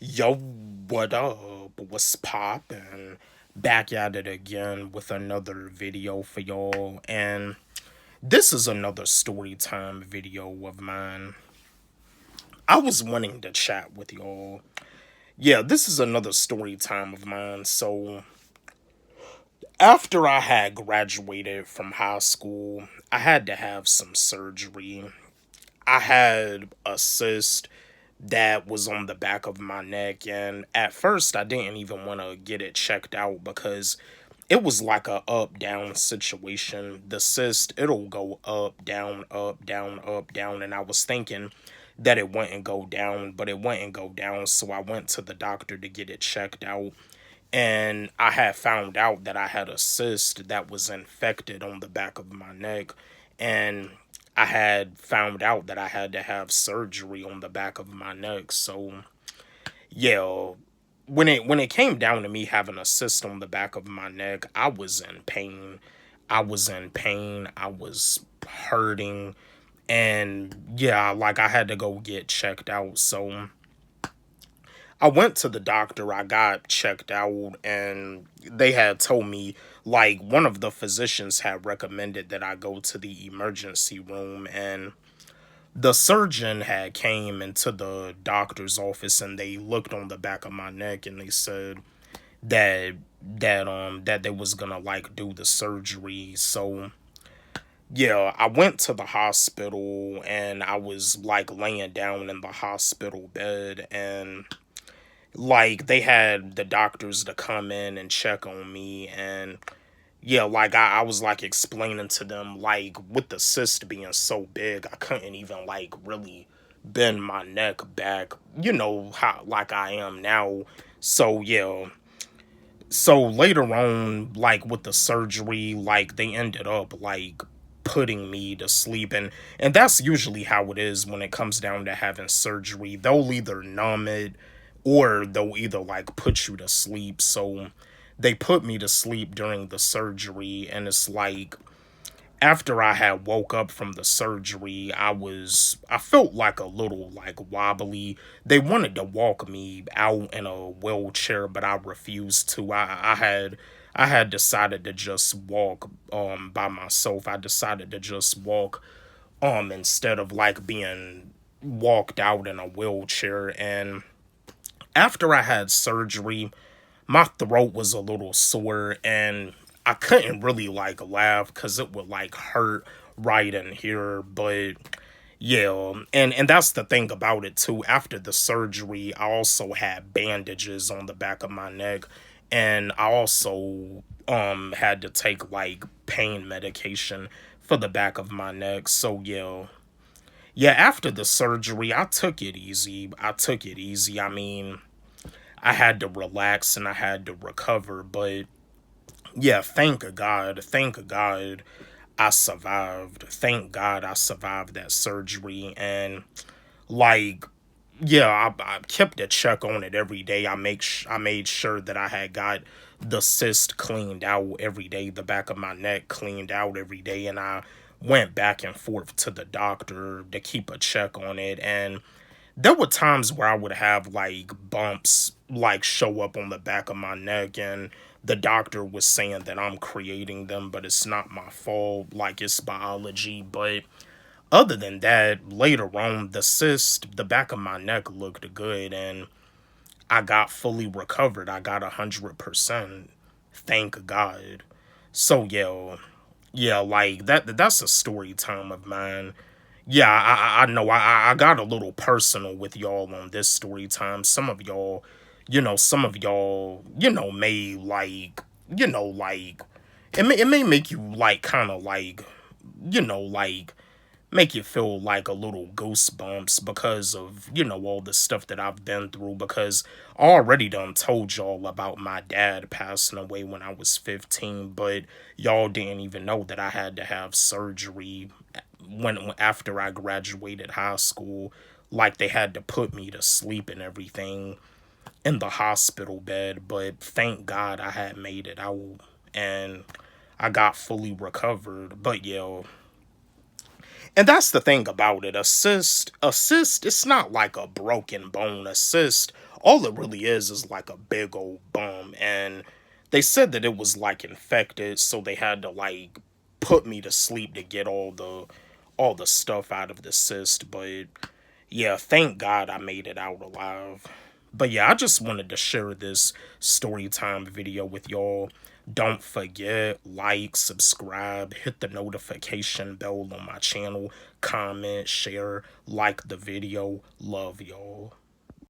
Yo, what up? What's poppin'? Back at it again with another video for y'all, and this is another story time video of mine. I was wanting to chat with y'all. Yeah, this is another story time of mine. So, after I had graduated from high school, I had to have some surgery. I had a cyst that was on the back of my neck, and at first I didn't even want to get it checked out because it was like a up down situation. The cyst, it'll go up down up down up down, and I was thinking that it wouldn't go down, but it wouldn't go down. So I went to the doctor to get it checked out, and I had found out that I had a cyst that was infected on the back of my neck, and I had found out that I had to have surgery on the back of my neck. So yeah, when it came down to me having a cyst on the back of my neck, I was in pain. I was in pain. I was hurting, and yeah, like I had to go get checked out. So I went to the doctor, I got checked out, and they had told me, like, one of the physicians had recommended that I go to the emergency room, and the surgeon had came into the doctor's office and they looked on the back of my neck and they said that that they was gonna like do the surgery. So yeah, I went to the hospital and I was like laying down in the hospital bed, and like they had the doctors to come in and check on me, and yeah, like I was like explaining to them, like with the cyst being so big I couldn't even like really bend my neck back, you know, how like I am now. So yeah, so later on, like with the surgery, like they ended up like putting me to sleep, and that's usually how it is when it comes down to having surgery. They'll either numb it or they'll either like put you to sleep. So they put me to sleep during the surgery, and it's like after I had woke up from the surgery, I felt like a little like wobbly. They wanted to walk me out in a wheelchair, but I refused to. I had decided to just walk by myself. I decided to just walk instead of like being walked out in a wheelchair. And after I had surgery, my throat was a little sore, and I couldn't really like laugh because it would like hurt right in here. But yeah, and that's the thing about it too. After the surgery, I also had bandages on the back of my neck, and I also had to take like pain medication for the back of my neck. So yeah. Yeah, after the surgery, I took it easy. I took it easy. I mean, I had to relax and I had to recover, but yeah, thank God I survived. Thank God I survived that surgery, and like yeah, I kept a check on it every day. I made sure that I had got the cyst cleaned out every day, the back of my neck cleaned out every day, and I went back and forth to the doctor to keep a check on it. And there were times where I would have like bumps like show up on the back of my neck, and the doctor was saying that I'm creating them, but it's not my fault, like it's biology. But other than that, later on, the cyst, the back of my neck looked good, and I got fully recovered. I got 100%. Thank God. So yeah, yeah, like that's a story time of mine. Yeah, I know I got a little personal with y'all on this story time. Some of y'all, some of y'all, may like, like it may make you like kind of like, like make you feel like a little goosebumps because of, all the stuff that I've been through, because I already done told y'all about my dad passing away when I was 15, but y'all didn't even know that I had to have surgery when after I graduated high school. Like they had to put me to sleep and everything in the hospital bed, but thank God I had made it out and I got fully recovered. But yeah, and that's the thing about it. A cyst, it's not like a broken bone. A cyst all it really is like a big old bum. And they said that it was like infected, so they had to like put me to sleep to get all the stuff out of the cyst. But yeah, thank God I made it out alive. But yeah, I just wanted to share this story time video with y'all. Don't forget, like, subscribe, hit the notification bell on my channel, comment, share, like the video. Love y'all.